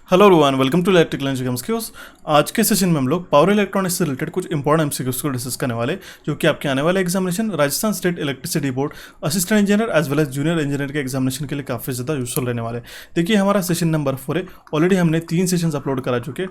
Hello everyone, welcome to electrical engineering skills. आज के session में हम लोग पावर इलेक्ट्रॉनिक्स से रिलेटेड कुछ इंपॉर्टेंट एमसीक्यूज को डिस्कस करने वाले, जो कि आपके आने वाले examination Rajasthan state electricity board assistant engineer as well as junior engineer के एग्जामिनेशन के लिए काफ़ी ज़्यादा यूजफुल रहने वाले। देखिए, हमारा सेशन नंबर 4 है। ऑलरेडी हमने 3 सेशंस अपलोड करा चुके।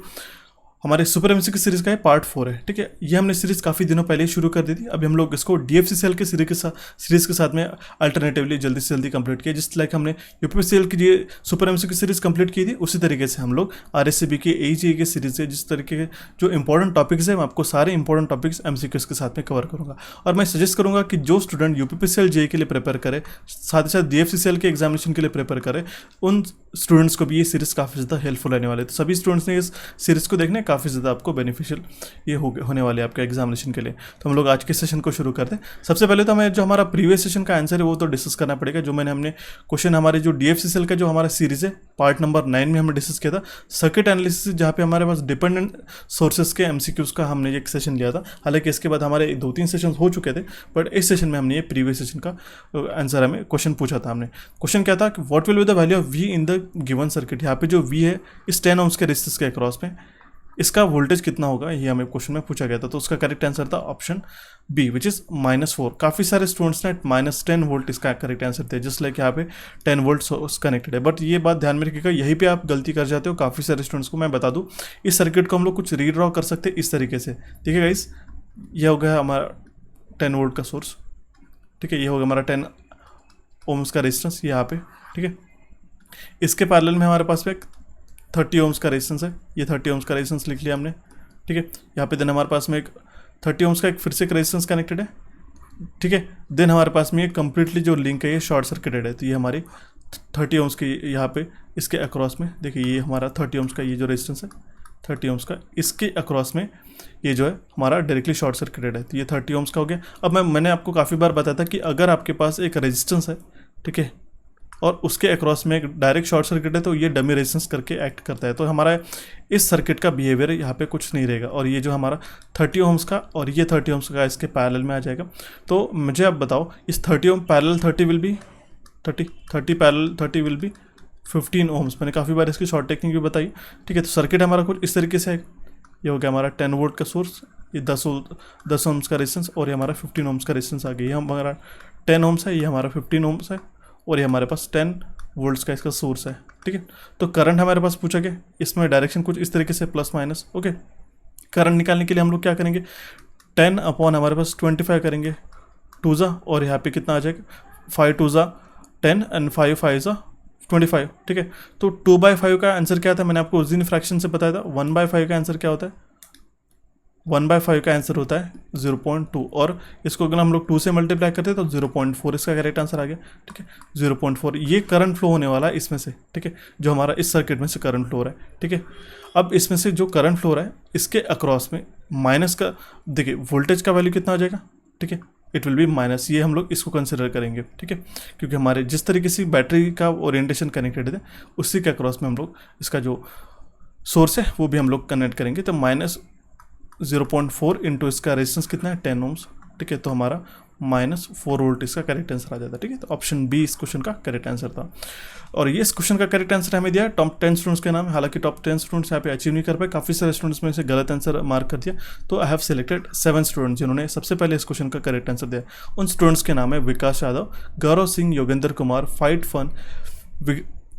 हमारे सुपर एमसीक्यू सीरीज का है पार्ट 4 है, ठीक है। ये हमने सीरीज काफ़ी दिनों पहले ही शुरू कर दी थी। अभी हम लोग इसको डीएफसीसीएल के सीरीज के साथ में अल्टरनेटिवली जल्दी से जल्दी कंप्लीट किया। जिस लाइक हमने यूपीपीसीएल की ये सुपर एमसीक्यू सीरीज कंप्लीट की थी, उसी तरीके से हम लोग आरएससीबी के एईजी के सीरीज से जिस तरीके के जो इंपॉर्टेंट टॉपिक्स है, मैं आपको सारे इंपॉर्टेंट टॉपिक्स एमसीक्यूज के साथ में कवर करूँगा। और मैं सजेस्ट करूँगा कि जो स्टूडेंट यूपीपीसीएल जेई के लिए प्रिपेयर करे, साथ ही साथ डीएफसीसीएल के एग्जामिनेशन के लिए प्रिपेयर करे, उन स्टूडेंट्स को भी ये सीरीज काफ़ी ज़्यादा हेल्पफुल रहने वाले। तो सभी स्टूडेंट्स ने इस सीरीज को देखना, काफ़ी ज़्यादा आपको बेनिफिशियल ये होने वाले आपके एग्जामिनेशन के लिए। तो हम लोग आज के सेशन को शुरू करते हैं। सबसे पहले तो हमें जो हमारा प्रीवियस सेशन का आंसर है वो तो डिस्कस करना पड़ेगा। जो हमने क्वेश्चन हमारे जो डीएफसीसीएल का जो हमारा सीरीज है पार्ट नंबर 9 में हमने डिस्कस किया था सर्किट एनालिसिस, जहाँ पे हमारे पास डिपेंडेंट सोर्सेज के एमसीक्यूज का हमने एक सेशन लिया था। हालांकि इसके बाद हमारे 2-3 सेशन हो चुके थे, बट इस सेशन में हमने ये प्रीवियस सेशन का आंसर हमें क्वेश्चन पूछा था। हमने क्वेश्चन क्या था कि what will be the value of V in the given circuit. यहाँ पे जो वी है इस 10 ohms के रेजिस्टेंस के अक्रॉस में, इसका वोल्टेज कितना होगा, ये हमें क्वेश्चन में पूछा गया था। तो उसका करेक्ट आंसर था ऑप्शन बी, विच इज -4। काफ़ी सारे स्टूडेंट्स ने -10 वोल्ट इसका करेक्ट आंसर थे, जिस लाइक यहाँ पे 10 वोल्ट सोर्स कनेक्टेड है। बट ये बात ध्यान में रखिएगा, यहीं पे आप गलती कर जाते हो काफ़ी सारे स्टूडेंट्स को। मैं बता दूँ, इस सर्किट को हम लोग कुछ रीड्रॉ कर सकते हैं इस तरीके से। ठीक है गाइस, ये हो गया हमारा 10 वोल्ट का सोर्स, ठीक है। ये हो गया हमारा 10 ohms का रेजिस्टेंस यहाँ पे, ठीक है। इसके पैरेलल में हमारे पास में 30 ohms का रेजिस्टेंस है। ये 30 ohms का रेजिस्टेंस लिख लिया हमने, ठीक है। यहाँ पे देन हमारे पास में एक 30 ohms का एक फिर से एक रेजिस्टेंस कनेक्टेड है, ठीक है। देन हमारे पास में ये कम्प्लीटली जो लिंक है ये शॉर्ट सर्किटेड है। तो ये हमारी 30 ohms के यहाँ पे इसके अक्रॉस में देखिए, ये हमारा 30 ohms का ये जो रेजिस्टेंस है 30 ohms का, इसके अक्रॉस में ये जो है हमारा डायरेक्टली शॉर्ट सर्किटेड है। तो ये 30 ohms का हो गया। अब मैंने आपको काफ़ी बार बताया था कि अगर आपके पास एक रेजिस्टेंस है, ठीक है, और उसके अक्रॉस में एक डायरेक्ट शॉर्ट सर्किट है, तो ये डमी रेजिस्टेंस करके एक्ट करता है। तो हमारा इस सर्किट का बिहेवियर यहाँ पे कुछ नहीं रहेगा। और ये जो हमारा 30 ohms का और ये 30 ohms का इसके पैरेलल में आ जाएगा। तो मुझे आप बताओ, इस 30 ohm parallel 30 will be 30 parallel 30 will be 15 ohms। मैंने काफ़ी बार इसकी शॉर्ट टेक्निक भी बताई, ठीक है। तो सर्किट हमारा कुछ इस तरीके से है। ये हो गया हमारा 10 वोल्ट का सोर्स, ये 10 ohms का रेजिस्टेंस, और ये हमारा 15 ohms का रेजिस्टेंस आ गया। ये हमारा 10 ohms है, ये हमारा 15 ohms है, और ये हमारे पास 10 वोल्ट्स का इसका सोर्स है, ठीक है। तो करंट हमारे पास पूछा गया, इसमें डायरेक्शन कुछ इस तरीके से प्लस माइनस, ओके। करंट निकालने के लिए हम लोग क्या करेंगे, 10 अपॉन हमारे पास 25 करेंगे 2 जा, और यहाँ पे कितना आ जाएगा 5 2 जा 10 एंड 5 5 जा 25, ठीक है। तो 2/5 का आंसर क्या था, मैंने आपको उस दिन फ्रैक्शन से बताया था। 1/5 का आंसर क्या होता है, 1/5 का आंसर होता है 0.2, और इसको अगर हम लोग 2 से मल्टीप्लाई करते हैं तो 0.4 इसका करेक्ट आंसर आ गया, ठीक है। 0.4 ये करंट फ्लो होने वाला है इसमें से, ठीक है, जो हमारा इस सर्किट में से करंट फ्लो हो रहा है, ठीक है। अब इसमें से जो करंट फ्लो हो रहा है इसके अक्रॉस में माइनस का, देखिए वोल्टेज का वैल्यू कितना आ जाएगा, ठीक है, इट विल बी माइनस। ये हम लोग इसको कंसिडर करेंगे, ठीक है, क्योंकि हमारे जिस तरीके से बैटरी का ओरिएंटेशन कनेक्टेड है उसी के अक्रॉस में हम लोग इसका जो सोर्स है वो भी हम लोग कनेक्ट करेंगे। तो -0.4 इंटू इसका रेजिस्टेंस कितना है 10 ohms, ठीक है। तो हमारा -4 वोल्ट इसका करेक्ट आंसर आ जाता है, ठीक है। तो ऑप्शन बी इस क्वेश्चन का करेक्ट आंसर था। और ये इस क्वेश्चन का करेक्ट आंसर हमें दिया टॉप 10 स्टूडेंट्स के नाम। हालांकि टॉप 10 स्टूडेंट्स यहाँ पे अचीव नहीं कर पाए, काफ़ी सारे स्टूडेंट्स में से गलत आंसर मार्क कर दिया। तो आई हैव सिलेक्टेड 7 स्टूडेंट्स जिन्होंने सबसे पहले इस क्वेश्चन का करेक्ट आंसर दिया। उन स्टूडेंट्स के नाम है Vikas Yadav, Gaurav Singh, Yogendra Kumar, fight fun,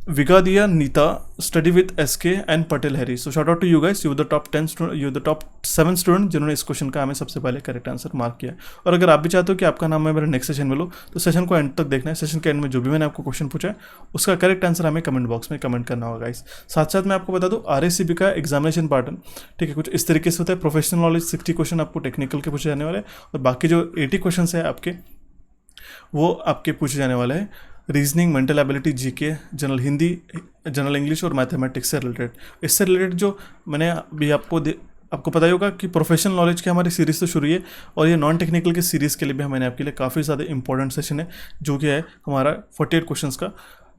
Vigadiya Neeta, study with SK and Patel Harry. So shout out to you guys, you the top 10 student, you the top 7 student जिन्होंने इस क्वेश्चन का हमें सबसे पहले करेक्ट आंसर मार्क किया। और अगर आप भी चाहते हो कि आपका नाम मैं मेरे नेक्स्ट सेशन में लूँ, तो सेशन को एंड तक देखना है। सेशन के एंड में जो भी मैंने आपको क्वेश्चन पूछा है उसका करेक्ट आंसर हमें कमेंट बॉक्स में कमेंट करना होगा गाइस। साथ साथ मैं आपको बता दूँ आरएससीबी का एग्जामिनेशन पैटर्न, ठीक है, कुछ इस तरीके से होता है। प्रोफेशनल नॉलेज 60 क्वेश्चन आपको टेक्निकल के पूछे जाने वाले हैं, और बाकी जो 80 क्वेश्चन है आपके वो आपके पूछे जाने वाले हैं reasoning, mental ability, GK, general Hindi, general English और मैथमेटिक्स से रिलेटेड। इससे रिलेटेड जो मैंने अभी आपको पता ही होगा कि प्रोफेशनल नॉलेज की हमारी सीरीज़ तो शुरू है, और ये नॉन टेक्निकल की सीरीज़ के लिए भी मैंने आपके लिए काफ़ी ज़्यादा इंपॉर्टेंट सेशन है, जो कि है हमारा 48 क्वेश्चंस का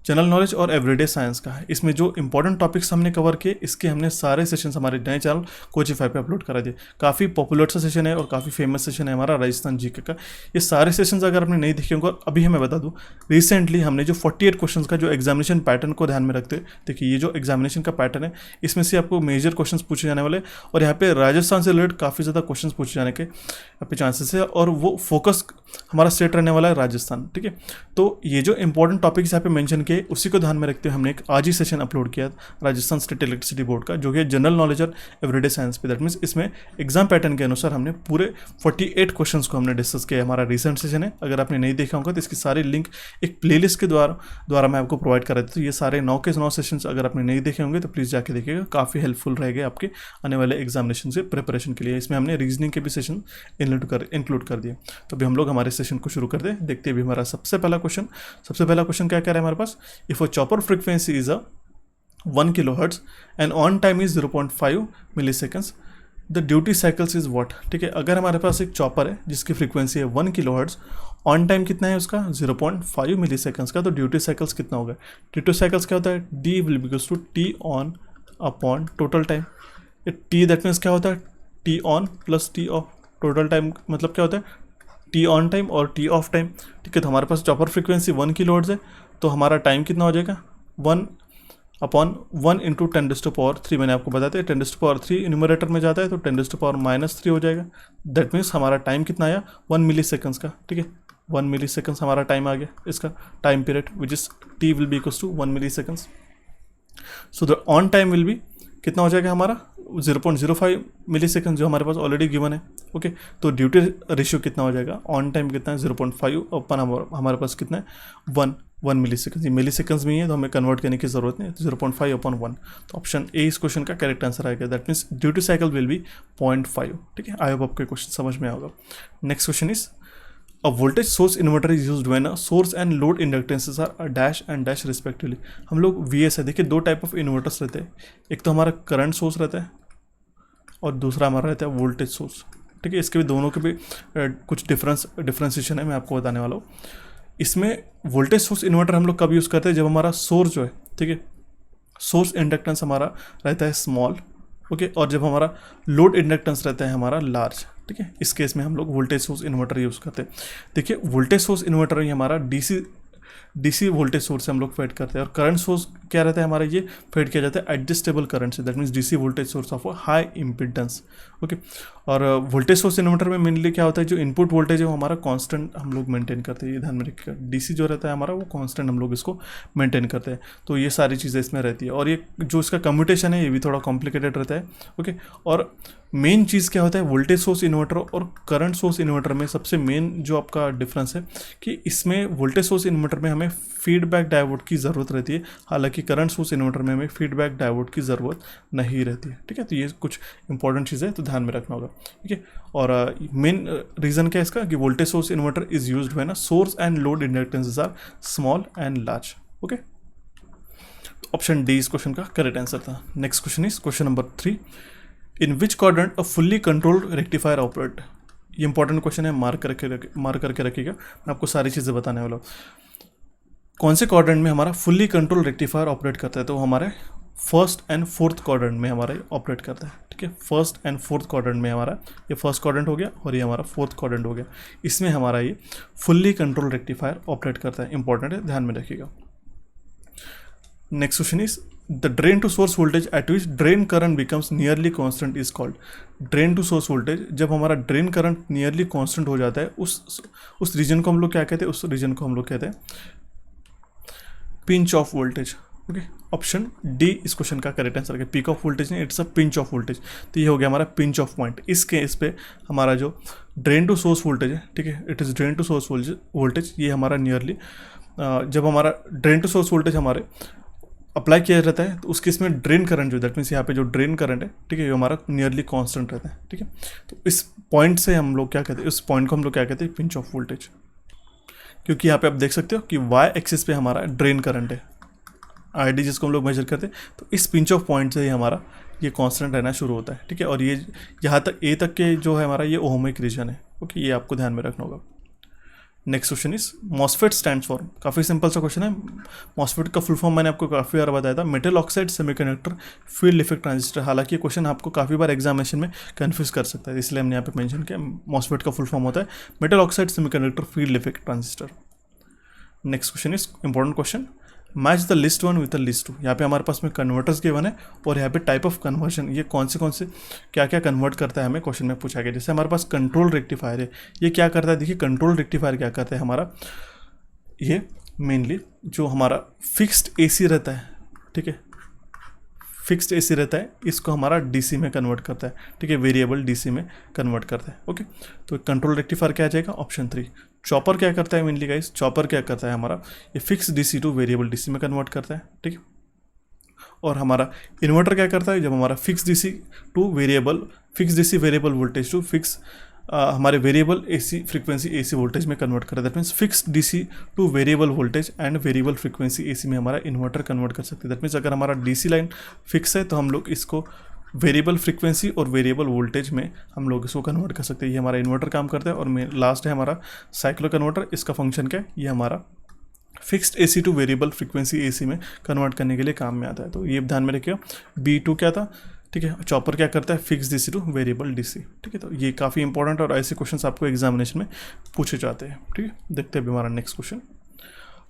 जनरल नॉलेज और एवरीडे साइंस का है। इसमें जो इंपॉर्टेंट टॉपिक्स हमने कवर किए, इसके हमने सारे सेशंस हमारे नए चैनल कोचिफाई पे अपलोड करा दिए। काफ़ी पॉपुलर सा सेशन है और काफ़ी फेमस सेशन है हमारा राजस्थान जीके का। ये सारे सेशंस अगर आपने नहीं देखे होंगे, अभी मैं बता दूं, रिसेंटली हमने जो 48 क्वेश्चंस का जो एग्जामिनेशन पैटर्न को ध्यान में रखते, देखिए ये जो एग्जामिनेशन का पैटर्न है, इसमें से आपको मेजर क्वेश्चंस पूछे जाने वाले और यहाँ पे राजस्थान से रिलेटेड काफ़ी ज़्यादा क्वेश्चंस पूछे जाने के यहाँ पे चांसेस है और वो फोकस हमारा स्टेट रहने वाला है राजस्थान। ठीक है, तो ये जो इंपॉर्टेंट टॉपिक्स यहाँ पे मेंशन किए, उसी को ध्यान में रखते हुए हमने एक आज ही सेशन अपलोड किया राजस्थान स्टेट इलेक्ट्रिसिटी बोर्ड का, जो कि जनरल नॉलेज और एवरीडे साइंस पे। दैट मीन्स इसमें एग्जाम पैटर्न के अनुसार हमने पूरे 48 क्वेश्चंस को हमने डिस्कस किया। हमारा रिसेंट सेशन है, अगर आपने नहीं देखा होगा तो इसकी सारी लिंक एक प्लेलिस्ट के द्वारा मैं आपको प्रोवाइड कर रहा था। तो ये सारे 9 के 9 सेशंस अगर आपने नहीं देखे होंगे तो प्लीज़ जाके देखिएगा, काफ़ी हेल्पफुल रहेगा आपके आने वाले एग्जामिनेशन से प्रिपरेशन के लिए। इसमें हमने रीजनिंग के भी सेशन इंक्लूड कर दिए। तो अभी हम लोग हमारे सेशन को शुरू कर दें। देखते हैं अभी हमारा सबसे पहला क्वेश्चन क्या कह रहा है हमारे पास। If a chopper frequency is a 1 kilohertz and on time is 0.5 milliseconds, the duty cycles is what. ठीक है, अगर हमारे पास एक चॉपर है जिसकी फ्रीक्वेंसी है 1 किलोहर्ट्ज, ऑन टाइम कितना है उसका 0.5 मिलीसेकंड्स का, तो ड्यूटी साइकिल्स कितना होगा। ड्यूटी साइकिल्स क्या होता है, D will be equals to T on upon total time. T that means क्या होता है, T on plus T off. Total time मतलब क्या होता है, टी ऑन टाइम और टी ऑफ टाइम। ठीक है, तो हमारे पास चॉपर फ्रीक्वेंसी 1 किलोहर्ट्ज है, तो हमारा टाइम कितना हो जाएगा 1/1 इंटू 10⁻3। मैंने आपको बताया 10⁻3 न्यूमरेटर में जाता है तो 10⁻³ हो जाएगा। दैट मीन्स हमारा टाइम कितना आया 1 मिली सेकंड्स का। ठीक है, 1 मिली सेकंड्स हमारा टाइम आ गया, इसका time period which is T will be equals to 1 milliseconds. So the on time will be कितना हो जाएगा हमारा 0.05 मिली सेकंड, जो हमारे पास ऑलरेडी गिवन है। ओके, तो ड्यूटी रेशियो कितना हो जाएगा, ऑन टाइम कितना है 0.5 अपन हमारे पास कितना है 1 मिली सेकंड। ये मिली सेकंड्स में ही है तो हमें कन्वर्ट करने की जरूरत नहीं है, 0.5/1। तो ऑप्शन ए इस क्वेश्चन का करेक्ट आंसर आएगा। That means duty cycle will be 0.5। ठीक है, आई होप आपको क्वेश्चन समझ में आएगा। Next question is a voltage source inverter is used when a source and load inductances are dash and dash respectively. हम लोग VS है, देखिए 2 टाइप ऑफ इन्वर्टर्स रहते हैं, एक तो हमारा करंट सोर्स रहता है और दूसरा हमारा रहता है वोल्टेज सोर्स। ठीक है, इसके भी दोनों के भी कुछ डिफ्रेंसिएशन है, मैं आपको बताने वाला हूँ। इसमें वोल्टेज सोर्स इन्वर्टर हम लोग कब यूज़ करते हैं, जब हमारा सोर्स जो है, ठीक है, सोर्स इंडक्टेंस हमारा रहता है स्मॉल, ओके, और जब हमारा लोड इंडक्टेंस रहता है हमारा लार्ज। ठीक है, इस केस में हम लोग वोल्टेज सोर्स इन्वर्टर यूज़ करते हैं। देखिए वोल्टेज सोर्स इन्वर्टर ही हमारा डीसी वोल्टेज सोर्स से हम लोग फेड करते हैं, और करंट सोर्स क्या रहता है हमारा, ये फेड किया जाता है एडजस्टेबल करंट से। That means DC voltage source of high impedance. Okay, और वोल्टेज सोर्स इन्वर्टर में मेनली क्या होता है, जो इनपुट वोल्टेज है वो हमारा कांस्टेंट हम लोग मेंटेन करते हैं, ये ध्यान में रखिएगा। डीसी जो रहता है हमारा वो कांस्टेंट हम लोग इसको मेंटेन करते हैं। तो ये सारी चीज़ें इसमें रहती है, और ये जो इसका कम्यूटेशन है ये भी थोड़ा कॉम्प्लिकेटेड रहता है। ओके, और मेन चीज़ क्या होता है वोल्टेज सोर्स इन्वर्टर और करंट सोर्स इन्वर्टर में, सबसे मेन जो आपका डिफरेंस है कि इसमें वोल्टेज सोर्स इन्वर्टर में हमें फीडबैक डायोड की ज़रूरत रहती है, हालांकि करंट सोर्स इन्वर्टर में हमें फीडबैक डायोड की ज़रूरत नहीं रहती है। ठीक है, तो ये कुछ इंपॉर्टेंट चीज़ें तो ध्यान में रखना होगा। ठीक है, और मेन रीज़न क्या है इसका कि voltage source inverter is used when a source and load inductances are small and large. Okay, option D इस क्वेश्चन का करेक्ट आंसर था। Next question is question number 3, in which quadrant a fully controlled rectifier operate. ये important question है, mark करके रखिएगा, मैं आपको सारी चीज़ें बताने वाला हूँ। कौन से क्वाड्रेंट में हमारा फुल्ली कंट्रोल रेक्टिफायर ऑपरेट करता है, तो हमारे फर्स्ट एंड फोर्थ क्वाड्रेंट में हमारा ऑपरेट करता है। ठीक है, फर्स्ट एंड फोर्थ क्वाड्रेंट में हमारा, ये फर्स्ट क्वाड्रेंट हो गया और ये हमारा फोर्थ क्वाड्रेंट हो गया, इसमें हमारा ये फुल्ली कंट्रोल रेक्टिफायर ऑपरेट करता है। इंपॉर्टेंट है, ध्यान में रखिएगा। Next question is the drain to source voltage at which drain current becomes nearly constant is called. Drain to source voltage, जब हमारा ड्रेन करंट नियरली कांस्टेंट हो जाता है, उस रीजन को हम लोग क्या कहते हैं, उस रीजन को हम लोग कहते हैं pinch of voltage. Okay, option D इस क्वेश्चन का करेक्ट आंसर है। पीक ऑफ वोल्टेज नहीं, it's a pinch of voltage. तो ये हो गया हमारा पिंच ऑफ पॉइंट। इस केस पे हमारा जो ड्रेन टू सोर्स वोल्टेज है, ठीक है, it is drain to source voltage, ये हमारा नियरली जब हमारा ड्रेन टू सोर्स वोल्टेज हमारे अप्लाई किया जाता है तो उस केस में ड्रेन करंट जो, दैट मीन्स यहाँ पे जो ड्रेन करंट है, ठीक है, ये हमारा नियरली कांस्टेंट रहता है। ठीक है, तो इस पॉइंट से हम लोग क्या कहते हैं, इस पॉइंट को हम लोग क्या कहते हैं, पिंच ऑफ वोल्टेज। क्योंकि यहाँ पे आप देख सकते हो कि वाई एक्सिस पे हमारा ड्रेन करंट है, ID जिसको हम लोग मेजर करते हैं, तो इस पिंच ऑफ पॉइंट से ही हमारा ये कांस्टेंट रहना शुरू होता है। ठीक है, और ये यहाँ तक A तक के जो है हमारा ये ओहमिक रीजन है। ओके, ये आपको ध्यान में रखना होगा। Next question is MOSFET stands for, काफ़ी सिंपल सा क्वेश्चन है। मॉसफेट का फुल फॉर्म मैंने आपको काफ़ी बार बताया था, metal oxide semiconductor field effect transistor. हालांकि ये क्वेश्चन आपको काफ़ी बार एग्जामिनेशन में कंफ्यूज कर सकता है, इसलिए हमने यहाँ पे मेंशन किया। मॉसफेट का फुल फॉर्म होता है metal oxide semiconductor field effect transistor. Next question is important question, match the list 1 with the list 2। यहाँ पे हमारे पास में कन्वर्टर्स गिवन है और यहाँ पे टाइप ऑफ कन्वर्जन, ये कौन से क्या क्या कन्वर्ट करता है हमें क्वेश्चन में पूछा गया। जैसे हमारे पास कंट्रोल रेक्टिफायर है, ये क्या करता है, देखिए कंट्रोल रेक्टिफायर क्या करता है हमारा, ये मेनली जो हमारा फिक्स्ड एसी रहता है, ठीक है, फिक्स्ड एसी रहता है, इसको हमारा डीसी में कन्वर्ट करता है, ठीक है, वेरिएबल डीसी में कन्वर्ट करता है। ओके, तो कंट्रोल रेक्टिफायर क्या आ जाएगा, ऑप्शन 3। चॉपर क्या करता है मेनली गाइस, चॉपर क्या करता है हमारा, ये fix DC to variable DC में कन्वर्ट करता है, ठीक है। और हमारा इन्वर्टर क्या करता है, जब हमारा fix DC variable voltage to fix हमारे variable AC frequency AC voltage में कन्वर्ट करता है। That means fix DC to variable voltage and variable frequency AC में हमारा इन्वर्टर कन्वर्ट कर सकते हैं। दैट मीन्स अगर हमारा डीसी लाइन फिक्स है तो हम लोग इसको वेरिएबल फ्रीक्वेंसी और वेरिएबल वोल्टेज में हम लोग इसको कन्वर्ट कर सकते हैं। ये हमारा इन्वर्टर काम करता है। और लास्ट है हमारा साइक्लो कन्वर्टर, इसका फंक्शन क्या है, ये हमारा fixed AC two variable frequency AC में कन्वर्ट करने के लिए काम में आता है। तो ये ध्यान में रखिएगा। B2 क्या था, ठीक है, चॉपर क्या करता है, fix DC to variable DC, ठीक है। तो ये काफ़ी इंपॉर्टेंट और ऐसे क्वेश्चंस आपको एग्जामिनेशन में पूछे जाते हैं, ठीक है। देखते हैं हमारा next question,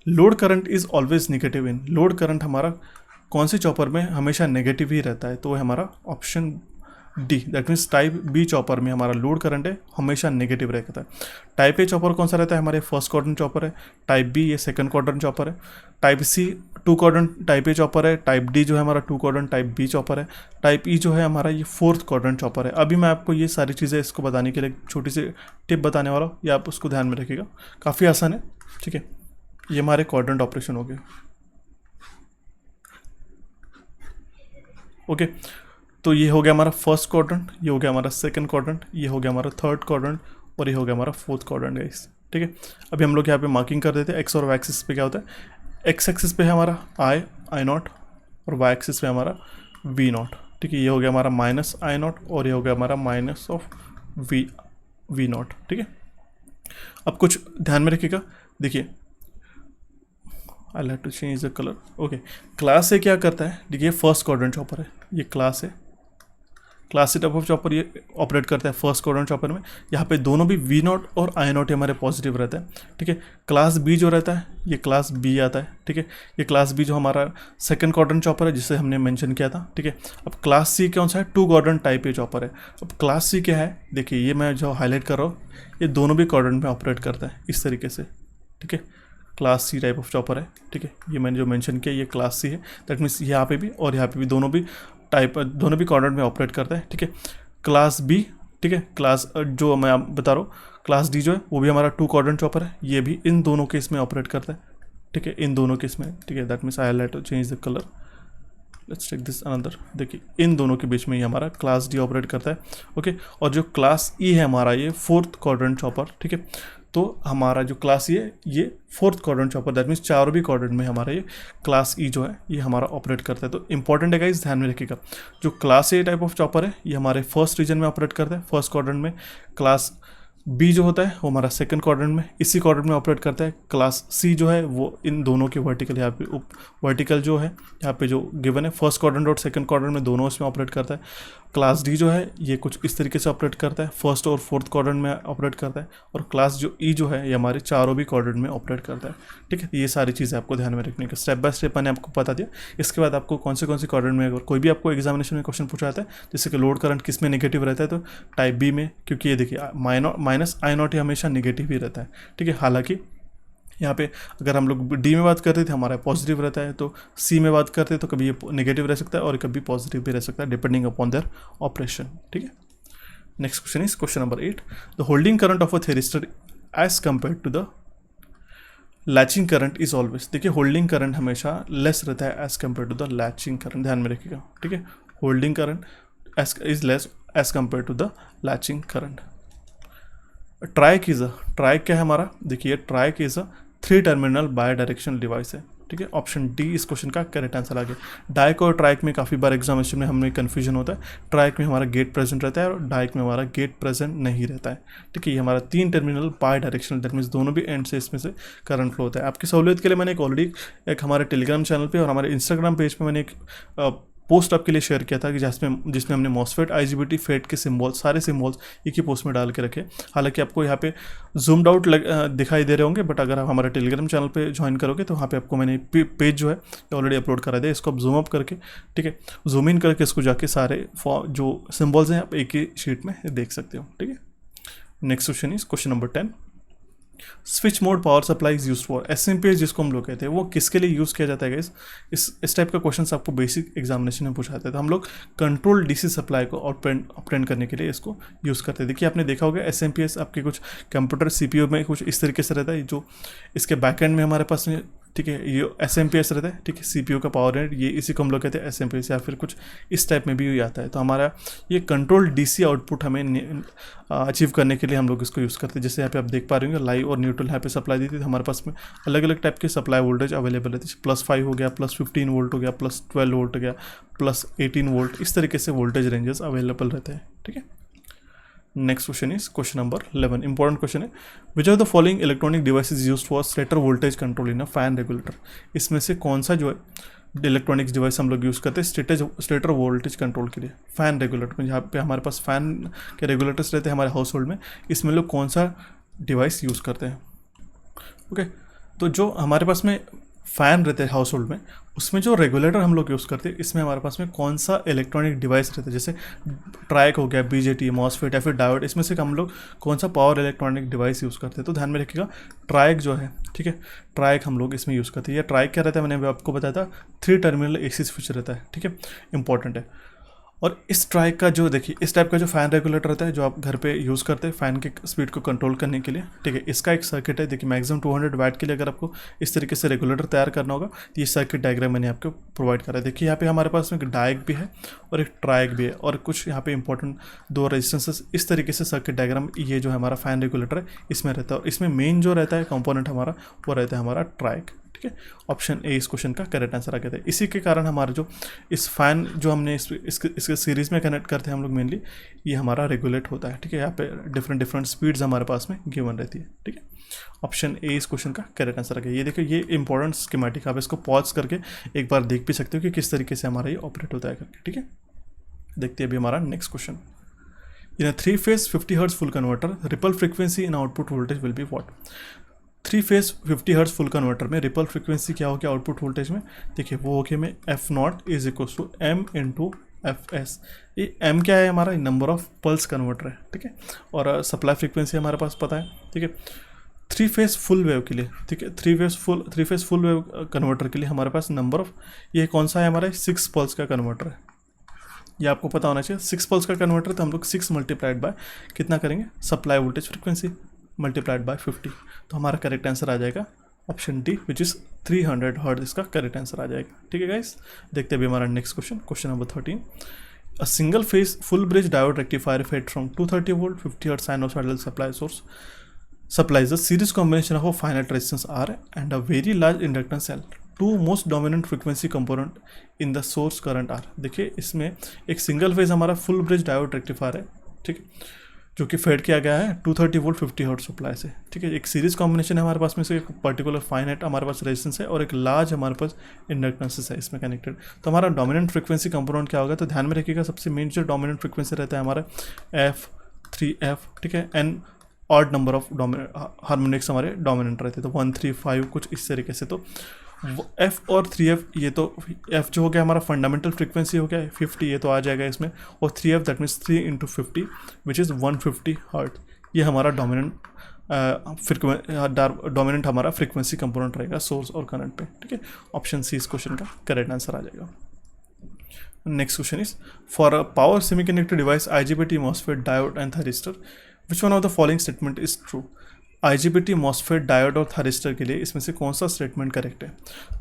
load current is always negative in, load current हमारा कौन से चॉपर में हमेशा नेगेटिव ही रहता है, तो वो हमारा option D. That means type B chopper में हमारा लोड करंट है हमेशा नेगेटिव रहता है। टाइप ए चॉपर कौन सा रहता है, हमारे फर्स्ट क्वाड्रेंट चॉपर है। टाइप बी ये सेकंड क्वाड्रेंट चॉपर है। Type C 2 quadrant type A chopper है। टाइप डी जो है हमारा 2 क्वाड्रेंट टाइप बी चॉपर है। टाइप ई जो है हमारा ये 4th क्वाड्रेंट चॉपर है। अभी मैं आपको ये सारी चीज़ें इसको बताने के लिए छोटी सी टिप बताने वाला हूँ, ये आप उसको ध्यान में रखिएगा, काफ़ी आसान है, ठीक है। ये हमारे क्वाड्रेंट ऑपरेशन हो गए, ओके। तो ये हो गया हमारा फर्स्ट क्वाड्रेंट, ये हो गया हमारा सेकंड क्वाड्रेंट, ये हो गया हमारा थर्ड क्वाड्रेंट और ये हो गया हमारा 4th क्वाड्रेंट गाइस, ठीक है। अभी हम लोग यहाँ पे मार्किंग कर देते हैं। एक्स और वाई एक्सिस पे क्या होता है, एक्स एक्सिस पे है हमारा आई नॉट और वाई एक्सिस पे हमारा वी नॉट, ठीक है। ये हो गया हमारा माइनस आई नॉट और ये हो गया हमारा माइनस ऑफ वी नॉट, ठीक है। अब कुछ ध्यान में रखिएगा, देखिए I have to change the colour, okay. Class A क्या करता है, देखिए फर्स्ट क्वाड्रेंट चॉपर है, ये क्लास है, class C type of chopper ये ऑपरेट करता है फर्स्ट क्वाड्रेंट चॉपर में। यहाँ पे दोनों भी वी नॉट और आई नॉट हमारे पॉजिटिव रहता है, ठीक है। क्लास बी जो रहता है ये क्लास बी आता है, ठीक है। ये क्लास बी जो हमारा सेकंड क्वाड्रेंट चॉपर है जिसे हमने मेंशन किया था, ठीक है। अब क्लास सी कौन सा है, 2 क्वाड्रेंट टाइप ए चॉपर है। अब क्लास सी क्या है, देखिए ये मैं जो हाईलाइट कर रहा हूँ ये दोनों भी क्वाड्रेंट में ऑपरेट करता है इस तरीके से, ठीक है। Class C type of chopper है, ठीक है। ये मैंने जो मेंशन किया ये क्लास सी है। दैट मीन्स यहाँ पे भी और यहाँ पे भी दोनों भी क्वाड्रेंट में ऑपरेट करता है, ठीक है। क्लास बी, ठीक है, क्लास जो मैं बता रहा हूँ क्लास डी जो है वो भी हमारा 2 क्वाड्रेंट चॉपर है, ये भी इन दोनों केस में ऑपरेट करता है, ठीक है, इन दोनों केस में, ठीक है। That means I have to change the colour, let's take this another. देखिए इन दोनों के बीच में ये हमारा क्लास डी ऑपरेट करता है, ओके। और जो क्लास ई है हमारा ये 4th क्वाड्रेंट चॉपर, ठीक है। तो हमारा जो क्लास ई है ये 4th quadrant chopper, that means चारों भी क्वाड्रेंट में हमारा ये क्लास ई जो है ये हमारा ऑपरेट करता है। तो इंपॉर्टेंट है गाइस, ध्यान में रखिएगा, जो class A type of chopper है ये हमारे फर्स्ट रीजन में ऑपरेट करता है, फर्स्ट क्वाड्रेंट में। क्लास बी जो होता है वो हमारा सेकंड क्वाड्रेंट में, इसी क्वाड्रेंट में ऑपरेट करता है। क्लास सी जो है वो इन दोनों के वर्टिकल, यहाँ पे वर्टिकल जो है यहाँ पे जो गिवन है फर्स्ट क्वाड्रेंट और सेकंड क्वाड्रेंट में दोनों इसमें ऑपरेट करता है। क्लास डी जो है ये कुछ इस तरीके से ऑपरेट करता है, फर्स्ट और 4th क्वाड्रेंट में ऑपरेट करता है। और क्लास जो ई जो है ये हमारे चारों भी क्वाड्रेंट में ऑपरेट करता है, ठीक है। ये सारी चीज़ें आपको ध्यान में रखने का, स्टेप बाय स्टेप मैंने आपको बता दिया। इसके बाद आपको कौन से क्वाड्रेंट में अगर कोई भी आपको एग्जामिनेशन में क्वेश्चन पूछा जाता है, जैसे कि लोड करंट किस में नेगेटिव रहता है, तो टाइप बी में, क्योंकि ये देखिए माइनस आई नॉट हमेशा नेगेटिव ही रहता है, ठीक है। हालांकि यहाँ पे अगर हम लोग डी में बात करते थे हमारा पॉजिटिव रहता है, तो सी में बात करते हैं तो कभी ये नेगेटिव रह सकता है और कभी पॉजिटिव भी रह सकता है, डिपेंडिंग अपॉन देयर ऑपरेशन, ठीक है। Next question is question number 8, the holding current of a thyristor as compare to the latching current is always. देखिए होल्डिंग करंट हमेशा लेस रहता है as compare to the latching current, ध्यान में रखिएगा, ठीक है। Holding current is less as compare to the latching current. Triac क्या है हमारा, देखिए triac is a 3 terminal bidirectional device है, ठीक है, ऑप्शन डी इस क्वेश्चन का करेक्ट आंसर आ गया। डाइक और ट्राइक में काफ़ी बार एग्जामिनेशन में हमें कन्फ्यूजन होता है। ट्राइक में हमारा गेट प्रेजेंट रहता है और डाइक में हमारा गेट प्रेजेंट नहीं रहता है। ठीक है, ये हमारा 3 terminal by directional, that means दोनों भी एंड से इसमें से करंट फ्लो होता है। आपकी सहूलियत के लिए मैंने ऑलरेडी एक हमारे टेलीग्राम चैनल पर और हमारे इंस्टाग्राम पेज पर मैंने एक पोस्ट आपके लिए शेयर किया था कि जिसमें हमने मॉसफेट, आईजीबीटी, फेट के सिम्बॉल्स, सारे सिम्बॉल्स एक ही पोस्ट में डाल के रखे। हालांकि आपको यहाँ पे जूम्ड आउट दिखाई दे रहे होंगे, बट अगर आप हमारे टेलीग्राम चैनल पे ज्वाइन करोगे तो वहाँ पे आपको मैंने पेज जो है ऑलरेडी अपलोड करा दिया। इसको आप जूम अप करके, ठीक है, जूम इन करके इसको जाके सारे जो सिम्बॉल्स हैं आप एक ही शीट में देख सकते हो। ठीक है, next question is question number 10। Switch mode power supply is use for, SMPS जिसको हम लोग कहते हैं, वो किसके लिए यूज़ किया जाता है गाइस? इस टाइप का क्वेश्चन आपको बेसिक एग्जामिनेशन में पूछाते हैं। तो हम लोग कंट्रोल डीसी सप्लाई को ऑपरेट करने के लिए इसको यूज़ करते हैं। देखिए आपने देखा होगा एसएमपीएस आपके कुछ कंप्यूटर सीपीयू में कुछ इस तरीके से रहता है, जो इसके बैकएंड में हमारे पास में, ठीक है, ये एसएमपीएस रहता है। ठीक है, सीपीयू का पावर यूनिट, ये इसी को हम लोग कहते हैं एसएमपीएस, या फिर कुछ इस टाइप में भी आता है। तो हमारा ये कंट्रोल डीसी आउटपुट हमें अचीव करने के लिए हम लोग इसको यूज़ करते हैं। जैसे यहाँ पे आप देख पा रहे होंगे लाइव और न्यूट्रल यहाँ पे सप्लाई दी थी, हमारे पास में अलग अलग टाइप के सप्लाई वोल्टेज अवेलेबल है। +5 हो गया, +15 वोल्ट हो गया, +12 वोल्ट हो गया, +18 वोल्ट, इस तरीके से वोल्टेज रेंजेस अवेलेबल रहते हैं। ठीक है, next question is question number 11। Important question है, which are the following electronic devices used for stator voltage control in a fan regulator? इसमें से कौन सा जो है इलेक्ट्रॉनिक्स डिवाइस हम लोग यूज़ करते हैं स्टेटर वोल्टेज कंट्रोल के लिए फैन रेगुलेटर में, जहाँ पे हमारे पास फैन के रेगुलेटर्स रहते हैं हमारे हाउस होल्ड में, इसमें लोग कौन सा डिवाइस यूज़ करते हैं? ओके, तो जो हमारे पास में फ़ैन रहते हैं हाउस होल्ड में, उसमें जो रेगुलेटर हम लोग यूज़ करते हैं, इसमें हमारे पास में कौन सा इलेक्ट्रॉनिक डिवाइस रहता है? जैसे ट्राइक हो गया, बीजेटी, मॉसफेट या फिर डायोड, इसमें से हम लोग कौन सा पावर इलेक्ट्रॉनिक डिवाइस यूज़ करते हैं? तो ध्यान में रखिएगा, ट्राइक जो है, ठीक है, ट्राइक हम लोग इसमें यूज़ करते हैं। ये ट्राइक क्या रहता है, मैंने आपको बताया था, 3 टर्मिनल एसी स्विच रहता है। ठीक है, इंपॉर्टेंट है। और इस ट्राइक का जो देखिए, इस टाइप का जो फ़ैन रेगुलेटर रहता है, जो आप घर पे यूज़ करते हैं फ़ैन के स्पीड को कंट्रोल करने के लिए, ठीक है, इसका एक सर्किट है। देखिए मैक्सिमम 200 वाट के लिए अगर आपको इस तरीके से रेगुलेटर तैयार करना होगा, तो ये सर्किट डायग्राम मैंने आपको प्रोवाइड करा है। देखिए यहाँ पे हमारे पास में एक डायक भी है और एक ट्राइक भी है, और कुछ यहाँ पे इंपॉर्टेंट 2 रेजिस्टेंसेस, इस तरीके से सर्किट डायग्राम ये जो है हमारा फ़ैन रेगुलेटर है इसमें रहता है। और इसमें मेन जो रहता है कंपोनेंट हमारा, वो रहता है हमारा ट्राइक। ठीक है, ऑप्शन ए इस क्वेश्चन का करेक्ट आंसर आ गया था। इसी के कारण हमारा जो इस फैन जो हमने इसके सीरीज़ में कनेक्ट करते हैं हम लोग मेनली, ये हमारा रेगुलेट होता है। ठीक है, यहाँ पे डिफरेंट स्पीड्स हमारे पास में गिवन रहती है। ठीक है, ऑप्शन ए इस क्वेश्चन का करेक्ट आंसर आ गया। ये देखिए, ये इंपॉर्टेंट स्कीमेटिक, आप इसको पॉज करके एक बार देख भी सकते हो कि किस तरीके से हमारा ये ऑपरेट होता है करके। ठीक है, देखते हैं अभी हमारा next question. In a 3-phase 50 hertz full converter, ripple frequency in output voltage will be what? 3-phase 50 hertz full converter में रिपल फ्रीक्वेंसी क्या हो गया आउटपुट वोल्टेज में? देखिए वो हो गया में F0 is equal to M into Fs। ये M क्या है हमारा? नंबर ऑफ पल्स कन्वर्टर है। ठीक है, और सप्लाई फ्रीक्वेंसी हमारे पास पता है। ठीक है, 3-phase फुल वेव के लिए, ठीक है, 3-phase फुल वेव कन्वर्टर के लिए हमारे पास नंबर ऑफ, ये कौन सा है हमारा? 6 पल्स का कन्वर्टर है। ये आपको पता होना चाहिए। 6 पल्स का कन्वर्टर, तो हम लोग 6 मल्टीप्लाइड बाय कितना करेंगे? Supply voltage frequency multiplied by 50। तो हमारा करेक्ट आंसर आ जाएगा option D, which is 300 hertz, इसका करेक्ट आंसर आ जाएगा। ठीक है गाइस, देखते हैं अभी हमारा next question, question number 13। A single phase full bridge diode rectifier fed from 230 volt 50 hertz sinusoidal supply source supplies a series combination of a finite resistance R and a very large inductance L, two most dominant frequency component in the source current R। देखिए इसमें एक single phase हमारा full bridge diode rectifier है, ठीक है, जो कि fade किया गया है 230 वोल्ट 50 हर्ट्ज सप्लाई से। ठीक है, एक सीरीज कॉम्बिनेशन है हमारे पास में से, एक पर्टिकुलर फाइनाइट हमारे पास रेजिस्टेंस है और एक लार्ज हमारे पास इंडक्टेंसेस है इसमें कनेक्टेड। तो हमारा डोमिनेंट फ्रीक्वेंसी कंपोनेंट क्या होगा? तो ध्यान में रखिएगा, सबसे मेन जो डोमिनेंट फ्रीक्वेंसी रहता है हमारा F3F। ठीक है, an odd number of harmonics हमारे डोमिनेंट रहते हैं, तो 1 3 5 कुछ इस तरीके से। तो F और 3F, ये तो F जो हो गया हमारा फंडामेंटल फ्रीक्वेंसी हो गया 50, ये तो आ जाएगा इसमें, और 3F that means 3 into 50 which is 150 hertz. ये हमारा डोमिनेंट हमारा फ्रीक्वेंसी कंपोनेंट रहेगा सोर्स और करंट पे। ठीक है, ऑप्शन सी इस क्वेश्चन का करेक्ट आंसर आ जाएगा। Next question is, for a power semiconductor device IGBT, MOSFET, diode and thyristor, which one of the following statement is true? IGBT, MOSFET, diode और thyristor के लिए इसमें से कौन सा स्टेटमेंट करेक्ट है?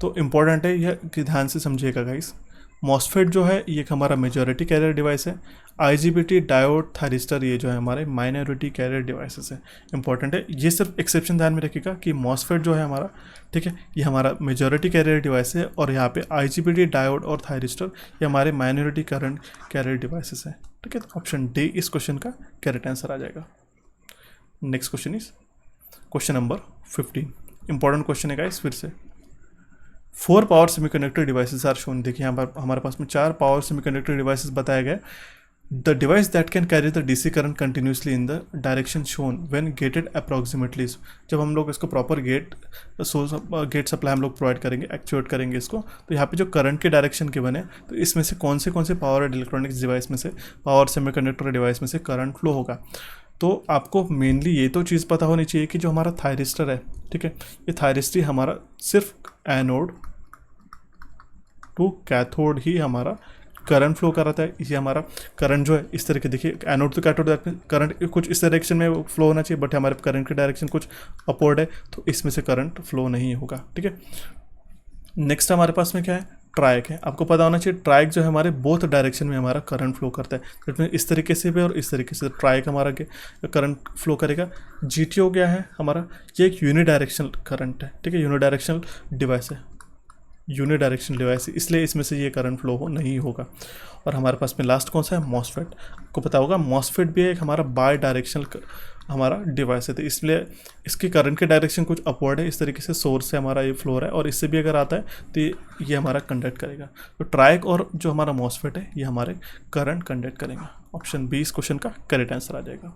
तो इंपॉर्टेंट है यह कि ध्यान से समझिएगा गाइस। मॉसफेट जो है ये हमारा मेजॉरिटी कैरियर डिवाइस है। IGBT, डायोड, थायरिस्टर ये जो है हमारे माइनॉरिटी कैरियर डिवाइसेस है। इंपॉर्टेंट है, ये सिर्फ एक्सेप्शन ध्यान में रखिएगा कि मॉसफेट जो है हमारा, ठीक है, ये हमारा मेजॉरिटी कैरियर डिवाइस है, और यहाँ पे IGBT, डायोड और थायरिस्टर ये हमारे माइनॉरिटी करंट कैरियर डिवाइसेस हैं। ठीक है, तो ऑप्शन डी इस क्वेश्चन का करेक्ट आंसर आ जाएगा। Next question is question number 15। Important question है गाइस, फिर से 4 power semiconductor devices are shown. देखिए यहाँ पर हमारे पास में 4 पावर सेमीकंडक्टर डिवाइसेस बताए गए। The device that can carry the DC current continuously in the direction shown when gated approximately. जब हम लोग इसको प्रॉपर गेट सप्लाई हम लोग प्रोवाइड करेंगे, एक्चुएट करेंगे इसको, तो यहाँ पे जो करंट के डायरेक्शन के बने, तो इसमें से कौन से पावर इलेक्ट्रॉनिक्स डिवाइस में से, पावर सेमीकंडक्टर डिवाइस में से करंट फ्लो होगा। तो आपको मेनली ये तो चीज़ पता होनी चाहिए कि जो हमारा थायरिस्टर है, ठीक है, ये थायरिस्टर हमारा सिर्फ एनोड टू कैथोड ही हमारा करंट फ्लो कराता है। इसे हमारा करंट जो है इस तरह के, देखिए एनोड टू कैथोड करंट कुछ इस डायरेक्शन में फ्लो होना चाहिए, बट हमारे करंट की डायरेक्शन कुछ अपवर्ड है, तो इसमें से करंट फ्लो नहीं होगा। ठीक है, नेक्स्ट हमारे पास में क्या है, ट्राइक है। आपको पता होना चाहिए ट्राइक जो है हमारे बोथ डायरेक्शन में हमारा करंट फ्लो करता है, जिसमें इस तरीके से भी और इस तरीके से ट्राइक हमारा करंट फ्लो करेगा। GTO क्या है हमारा, ये एक यूनिडायरेक्शनल करंट है। ठीक है, यूनिडायरेक्शनल डिवाइस है, यूनिडायरेक्शनल डिवाइस, इसलिए इसमें से ये करंट फ्लो नहीं होगा। और हमारे पास में लास्ट कौन सा है, मॉसफेट। आपको पता होगा मॉसफेट भी एक हमारा बाय डायरेक्शनल हमारा डिवाइस है, तो इसलिए इसकी करंट के डायरेक्शन कुछ अपवर्ड है, इस तरीके से सोर्स से हमारा ये फ्लो रहा है, और इससे भी अगर आता है तो ये हमारा कंडक्ट करेगा। तो ट्राइक और जो हमारा मॉसफेट है ये हमारे करंट कंडक्ट करेंगे। ऑप्शन बी इस क्वेश्चन का करेक्ट आंसर आ जाएगा।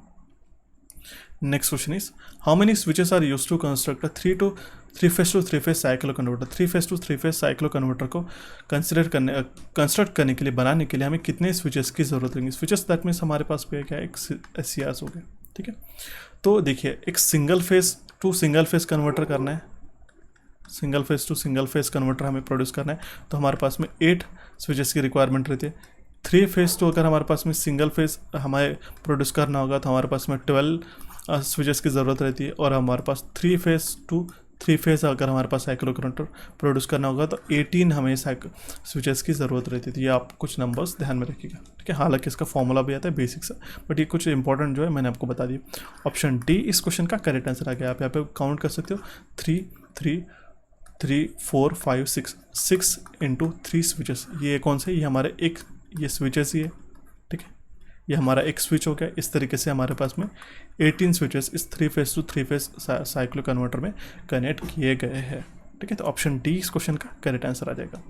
Next question is how many switches are use to construct a 3 phase to 3 phase cycloconverter. 3 phase to 3 phase cycloconverter को कंस्ट्रक्ट करने के लिए, बनाने के लिए हमें कितने स्विचेस की जरूरत होगी। स्विचेस दैट मीन्स हमारे पास पे क्या है, एक SCRs हो गए। ठीक है, तो देखिए एक single phase two single phase converter करना है, single phase two single phase converter हमें प्रोड्यूस करना है, तो हमारे पास में 8 स्विचेस की रिक्वायरमेंट रहती है। 3 फेज तो अगर हमारे पास में सिंगल फेज हमें प्रोड्यूस करना होगा तो हमारे पास में 12 स्विचेस की ज़रूरत रहती है, और हमारे पास 3 फेज टू 3 फेज अगर हमारे पास साइक्लो कन्वर्टर प्रोड्यूस करना होगा तो 18 हमें स्विचेस की ज़रूरत रहती थी। ये आप कुछ नंबर्स ध्यान में रखिएगा। ठीक है, हालांकि इसका फॉर्मूला भी आता है बेसिक सा, बट ये कुछ इंपॉर्टेंट जो है मैंने आपको बता दिया। ऑप्शन डी इस क्वेश्चन का करेक्ट आंसर आ गया। आप यहाँ पे काउंट कर सकते हो, 3 3 3 4 5 6 इंटू 3 स्विचेस। ये कौन से, ये हमारे एक ये स्विचेस ही है। ठीक है, ये हमारा एक स्विच हो गया। इस तरीके से हमारे पास में 18 स्विचेस इस 3 phase to 3 phase cyclo converter में कनेक्ट किए गए हैं। ठीक है, तो ऑप्शन डी इस क्वेश्चन का करेक्ट आंसर आ जाएगा।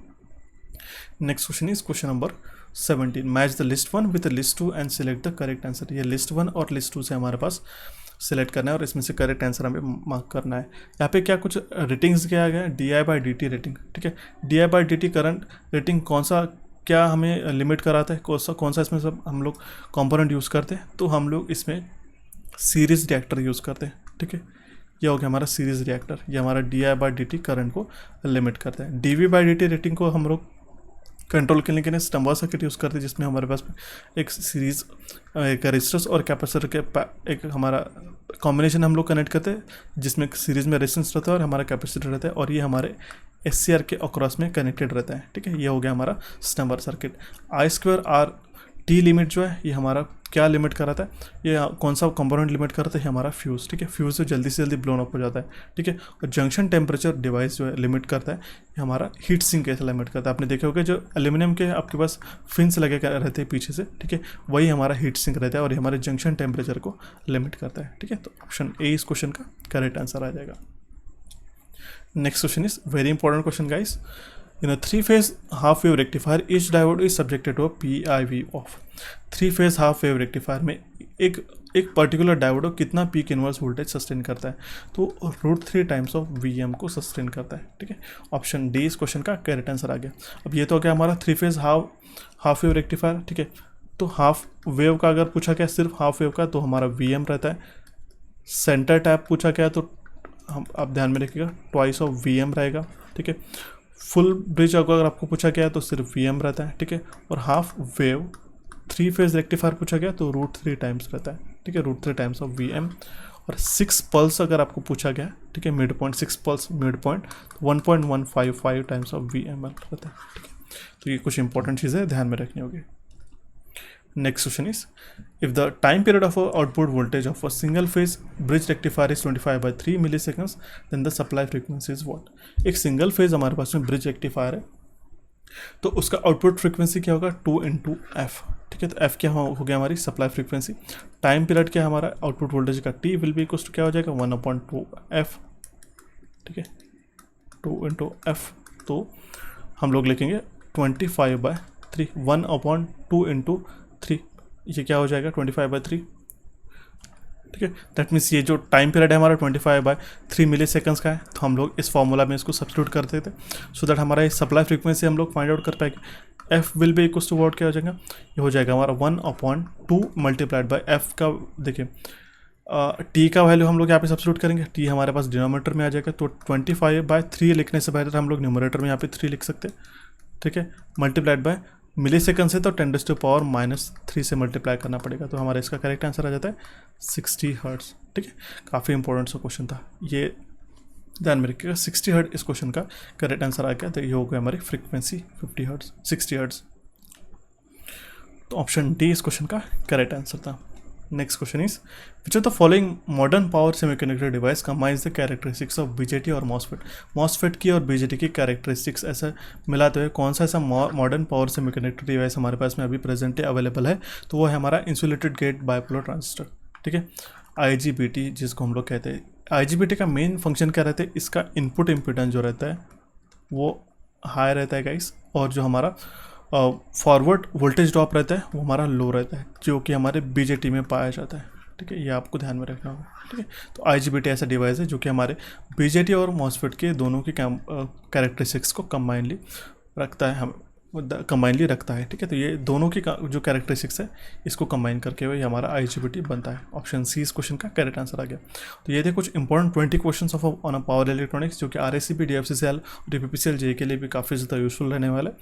Next question is question number 17। Match the list 1 with list 2 and select the correct answer. ये लिस्ट 1 और लिस्ट 2 से हमारे पास सिलेक्ट करना है और इसमें से करेक्ट आंसर हमें मार्क करना है। यहाँ पे क्या कुछ रेटिंग्स किया गया है, DI/dt रेटिंग। ठीक है, DI/dt करंट रेटिंग कौन सा, क्या हमें लिमिट कराता है, कौन सा इसमें सब हम लोग कंपोनेंट यूज़ करते हैं, तो हम लोग इसमें सीरीज रिएक्टर यूज़ करते हैं। ठीक है, यह हो गया हमारा सीरीज रिएक्टर, ये हमारा DI/dt करंट को लिमिट करता है। DV/dt रेटिंग को हम लोग कंट्रोल करने के लिए स्टम्बर सर्किट यूज़ करते हैं, जिसमें हमारे पास एक सीरीज एक रेजिस्टर्स और कैपेसिटर के एक हमारा कॉम्बिनेशन हम लोग कनेक्ट करते हैं, जिसमें सीरीज में रेजिस्टेंस रहता है और हमारा कैपेसिटर रहता है, और ये हमारे SCR के अक्रॉस में कनेक्टेड रहता है। ठीक है, ये हो गया हमारा स्टम्बर सर्किट। I/R/T लिमिट जो है ये हमारा क्या लिमिट कराता है, ये कौन सा कंपोनेंट लिमिट कराता है, हमारा फ्यूज़। ठीक है, फ्यूज़ जो जल्दी से जल्दी ब्लोन अप हो जाता है। ठीक है, और जंक्शन टेम्परेचर डिवाइस जो है लिमिट करता है, ये हमारा हीट सिंक कैसे लिमिट करता है। आपने देखे होगा जो एल्यूमिनियम के आपके पास फिन्स लगे रहते हैं पीछे से, ठीक है, वही हमारा हीट सिंक रहता है और ये हमारे जंक्शन टेम्परेचर को लिमिट करता है। ठीक है, तो ऑप्शन ए इस क्वेश्चन का करेक्ट आंसर आ जाएगा। Next question is very important question, guys. In a 3-phase half-wave rectifier, each diode is subjected to a PIV of 3-phase half-wave rectifier में एक पर्टिकुलर डायोड कितना पीक इनवर्स वोल्टेज सस्टेन करता है, तो √3 times of VM को sustain करता है। ठीक है, ऑप्शन डी इस क्वेश्चन का करेक्ट आंसर आ गया। अब ये तो हो गया हमारा 3-phase हाफ वेव रेक्टिफायर। ठीक है, तो हाफ वेव का अगर पूछा गया सिर्फ हाफ वेव का, तो हमारा VM रहता है। सेंटर टैप पूछा गया तो हम आप ध्यान में रखिएगा ट्वाइस ऑफ VM रहेगा। ठीक है, फुल ब्रिज अगर आपको पूछा गया तो सिर्फ VM रहता है। ठीक है, और हाफ वेव 3 फेज रेक्टिफायर पूछा गया तो √3 टाइम्स रहता है। ठीक है, √3 टाइम्स ऑफ VM। और 6 पल्स अगर आपको पूछा गया, ठीक है, mid point 6 pulse mid point 1.155 times of VM रहता है। ठीक है, तो ये कुछ इंपॉर्टेंट चीज़ें ध्यान में रखनी होगी. Next question is, if the time period of a output voltage of a single phase bridge rectifier is 25/3 milliseconds, then the supply frequency is what? एक सिंगल फेज हमारे पास में ब्रिज रेक्टिफायर है, तो उसका आउटपुट फ्रीक्वेंसी क्या होगा 2 into F. ठीक है, तो एफ क्या हो गया हमारी सप्लाई फ्रीक्वेंसी. टाइम पीरियड क्या है हमारा आउटपुट वोल्टेज का, T will be equal to क्या हो जाएगा 1/2 एफ. ठीक है, 2 इंटू एफ, तो हम लोग लिखेंगे 25/3. 1/2 इंटू 3, ये क्या हो जाएगा 25/3. ठीक है, दैट मीन्स ये जो टाइम पीरियड है हमारा 25/3 मिली सेकेंड्स का है, तो हम लोग इस फॉर्मूला में इसको सब्स्टिट्यूट कर देते सो दैट हमारा ये सप्लाई फ्रीक्वेंसी हम लोग फाइंड आउट कर पाएंगे. F will be equal to what क्या हो जाएगा, ये हो जाएगा हमारा 1/2 मल्टीप्लाइड बाय एफ का. देखिए टी का वैल्यू हम लोग यहाँ पे सब्स्टिट्यूट करेंगे, टी हमारे पास डिनोमिनेटर में आ जाएगा, तो 25/3 लिखने से बेहतर हम लोग न्यूमरेटर में यहाँ पे 3 लिख सकते हैं. ठीक है, मल्टीप्लाइड बाय मिली सेकेंड से तो 10⁻³ से मल्टीप्लाई करना पड़ेगा, तो हमारा इसका करेक्ट आंसर आ जाता है 60 हर्ट्ज. ठीक है, काफ़ी इंपॉर्टेंट सा क्वेश्चन था, ये ध्यान में रखिएगा. 60 हर्ट्ज इस क्वेश्चन का करेक्ट आंसर आ गया, तो ये हो गया हमारी फ्रीक्वेंसी 50 हर्ट्ज 60 हर्ट्ज. तो ऑप्शन डी इस क्वेश्चन का करेक्ट आंसर था. Next question is, which of the following modern power semiconductor device combines the characteristics of BJT और मॉसफेट. मॉसफेट की और बीजेटी की कैरेक्टरिस्टिक्स ऐसा मिलाते हुए कौन सा ऐसा मॉडर्न पावर सेमीकंडक्टर डिवाइस हमारे पास में अभी प्रेजेंट अवेलेबल है, तो वो है हमारा इंसुलेटेड गेट बाइपोलर ट्रांजिस्टर. ठीक है, IGBT जिसको हम लोग कहते हैं. IGBT का मेन फंक्शन क्या रहता है, इसका इनपुट इम्पिडेंस जो रहता है वो हाई रहता है गाइस, और जो हमारा फॉरवर्ड वोल्टेज ड्रॉप रहता है वो हमारा लो रहता है, जो कि हमारे बीजेटी में पाया जाता है. ठीक है, ये आपको ध्यान में रखना होगा. ठीक है, तो IGBT ऐसा डिवाइस है जो कि हमारे बीजेटी और मॉसफेट के दोनों की कैरेक्टरिस्टिक्स को कंबाइनली रखता है. ठीक है, तो ये दोनों की जो कैरेक्टरिस्टिक्स है इसको कंबाइन करके हुए हमारा IGBT बनता है. ऑप्शन सी इस क्वेश्चन का करेक्ट आंसर आ गया. तो ये थे कुछ important 20 question of on a power electronics, जो कि RACP, DFCCL और PPCL JEE के लिए भी काफ़ी ज़्यादा यूजफुल रहने वाला है.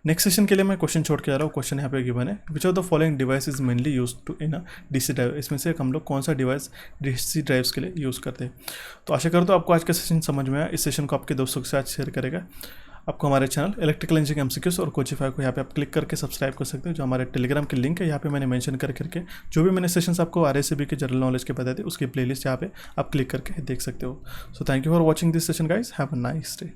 नेक्स्ट सेशन के लिए मैं क्वेश्चन छोड़ के आ रहा हूँ. क्वेश्चन यहाँ पे गिवन है, which of the following device is mainly use to in a DC drive. इसमें से हम लोग कौन सा डिवाइस DC ड्राइव्स के लिए यूज़ करते हैं. तो आशा करता हूँ आपको आज का सेशन समझ में आया. इस सेशन को आपके दोस्तों के साथ शेयर करेगा. आपको हमारे चैनल इलेक्ट्रिकल इंजीनियरिंग MCQs और कोचिफाई को यहाँ पे आप क्लिक करके सब्सक्राइब कर सकते हो. जो हमारे टेलीग्राम के लिंक है यहाँ पे मैंने मेंशन करके जो भी मैंने सेशंस आपको RACP के जनरल नॉलेज के बताए थे उसकी प्लेलिस्ट यहाँ पे आप क्लिक करके देख सकते हो. So thank you for watching this session guys. Have a nice day.